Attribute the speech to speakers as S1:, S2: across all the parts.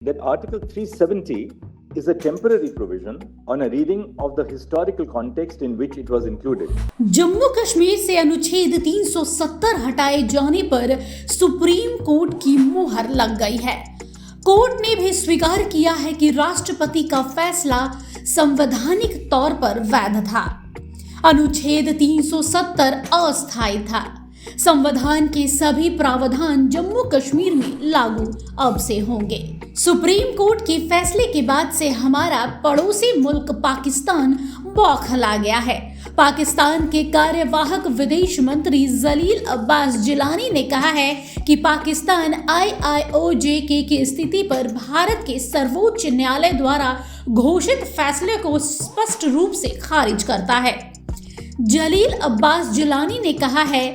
S1: that Article 370 is a temporary provision on a reading of the historical context in which it was included.
S2: Jammu Kashmir से अनुच्छेद 370 हटाए जाने पर supreme court की मुहर लग गई है। कोर्ट ने भी स्वीकार किया है कि राष्ट्रपति का फैसला संवैधानिक तौर पर वैध था। अनुच्छेद 370 अस्थायी था। संविधान के सभी प्रावधान जम्मू कश्मीर में लागू अब से होंगे। सुप्रीम कोर्ट के फैसले के बाद से हमारा पड़ोसी मुल्क पाकिस्तान बौखला गया है। पाकिस्तान के कार्यवाहक विदेश मंत्री जलील अब्बास जिलानी ने कहा है कि पाकिस्तान IIOJ की स्थिति पर भारत के सर्वोच्च न्यायालय द्वारा घोषित फैसले को स्पष्ट रूप से खारिज करता है। जलील अब्बास जिलानी ने कहा है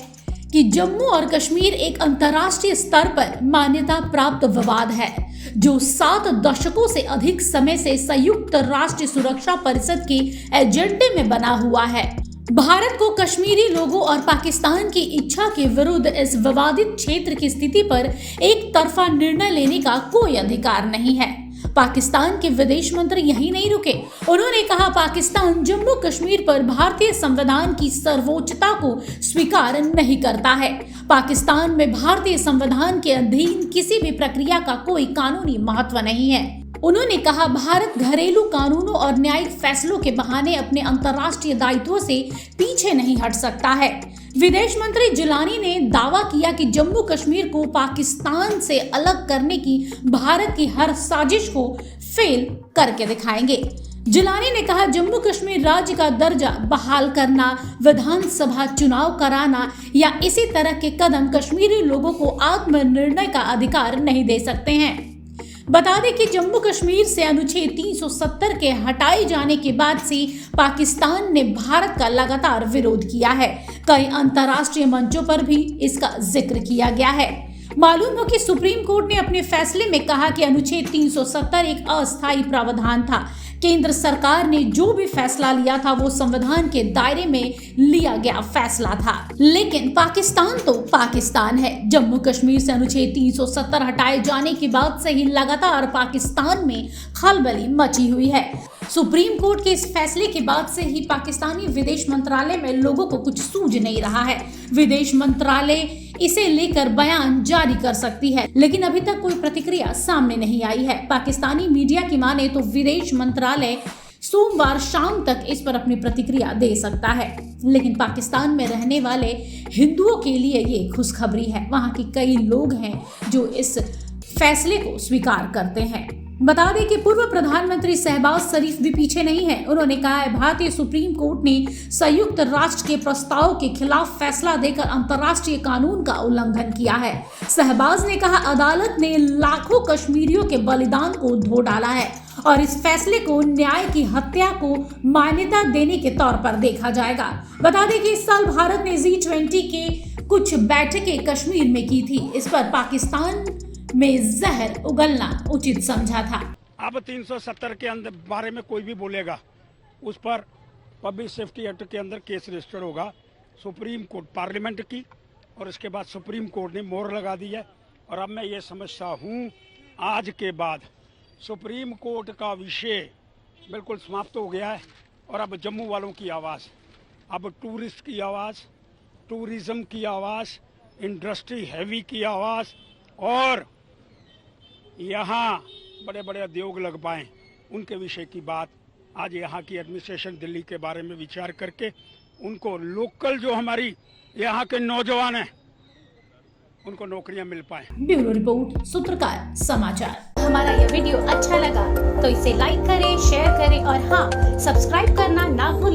S2: कि जम्मू और कश्मीर एक अंतर्राष्ट्रीय स्तर पर मान्यता प्राप्त विवाद है जो 7 दशकों से अधिक समय से संयुक्त राष्ट्र सुरक्षा परिषद के एजेंडे में बना हुआ है। भारत को कश्मीरी लोगों और पाकिस्तान की इच्छा के विरुद्ध इस विवादित क्षेत्र की स्थिति पर एक तरफा निर्णय लेने का कोई अधिकार नहीं है। पाकिस्तान के विदेश मंत्री यहीं नहीं रुके। उन्होंने कहा पाकिस्तान जम्मू कश्मीर पर भारतीय संविधान की सर्वोच्चता को स्वीकार नहीं करता है। पाकिस्तान में भारतीय संविधान के अधीन किसी भी प्रक्रिया का कोई कानूनी महत्व नहीं है। उन्होंने कहा भारत घरेलू कानूनों और न्यायिक फैसलों के बहाने अपने अंतर्राष्ट्रीय दायित्वों से पीछे नहीं हट सकता है। विदेश मंत्री जिलानी ने दावा किया कि जम्मू कश्मीर को पाकिस्तान से अलग करने की भारत की हर साजिश को फेल करके दिखाएंगे। जिलानी ने कहा जम्मू कश्मीर राज्य का दर्जा बहाल करना, विधानसभा चुनाव कराना या इसी तरह के कदम कश्मीरी लोगों को आत्मनिर्णय का अधिकार नहीं दे सकते हैं। बता दें कि जम्मू कश्मीर से अनुच्छेद 370 के हटाए जाने के बाद से पाकिस्तान ने भारत का लगातार विरोध किया है। कई अंतर्राष्ट्रीय मंचों पर भी इसका जिक्र किया गया है। मालूम हो कि सुप्रीम कोर्ट ने अपने फैसले में कहा कि अनुच्छेद 370 एक अस्थायी प्रावधान था। केंद्र सरकार ने जो भी फैसला लिया था वो संविधान के दायरे में लिया गया फैसला था, लेकिन पाकिस्तान तो पाकिस्तान है। जम्मू कश्मीर से अनुच्छेद 370 हटाए जाने के बाद से ही लगातार पाकिस्तान में खलबली मची हुई है। सुप्रीम कोर्ट के इस फैसले के बाद से ही पाकिस्तानी विदेश मंत्रालय में लोगों को कुछ सूझ नहीं रहा है। विदेश मंत्रालय इसे लेकर बयान जारी कर सकती है, लेकिन अभी तक कोई प्रतिक्रिया सामने नहीं आई है। पाकिस्तानी मीडिया की माने तो विदेश मंत्रालय सोमवार शाम तक इस पर अपनी प्रतिक्रिया दे सकता है, लेकिन पाकिस्तान में रहने वाले हिंदुओं के लिए ये खुशखबरी है। वहां के कई लोग हैं जो इस फैसले को स्वीकार करते हैं। बता दें कि पूर्व प्रधानमंत्री शहबाज शरीफ भी पीछे नहीं है। उन्होंने कहा है भारतीय सुप्रीम कोर्ट ने संयुक्त राष्ट्र के प्रस्ताव के खिलाफ फैसला देकर अंतर्राष्ट्रीय कानून का उल्लंघन किया है। शहबाज ने कहा अदालत ने लाखों कश्मीरियों के बलिदान को धो डाला है और इस फैसले को न्याय की हत्या को मान्यता देने के तौर पर देखा जाएगा। बता दें कि इस साल भारत ने G20 के कुछ बैठकें कश्मीर में की थी। इस पर पाकिस्तान में जहर उगलना उचित समझा था।
S3: अब 370 के अंदर बारे में कोई भी बोलेगा उस पर पब्लिक सेफ्टी एक्ट के अंदर केस रजिस्टर होगा। सुप्रीम कोर्ट पार्लियामेंट की और इसके बाद सुप्रीम कोर्ट ने मोहर लगा दी है। और अब मैं ये समझता हूँ आज के बाद सुप्रीम कोर्ट का विषय बिल्कुल समाप्त हो गया है और अब जम्मू वालों की आवाज़, अब टूरिस्ट की आवाज़, टूरिज्म की आवाज़, इंडस्ट्री हैवी की आवाज़ और यहाँ बड़े बड़े उद्योग लग पाएँ उनके विषय की बात आज यहाँ की एडमिनिस्ट्रेशन दिल्ली के बारे में विचार करके उनको लोकल जो हमारी यहाँ के नौजवान हैं उनको नौकरियां मिल पाए।
S2: ब्यूरो रिपोर्ट, सूत्रकार समाचार। हमारा यह वीडियो अच्छा लगा तो इसे लाइक करें, शेयर करें और हाँ, सब्सक्राइब करना ना भूलें।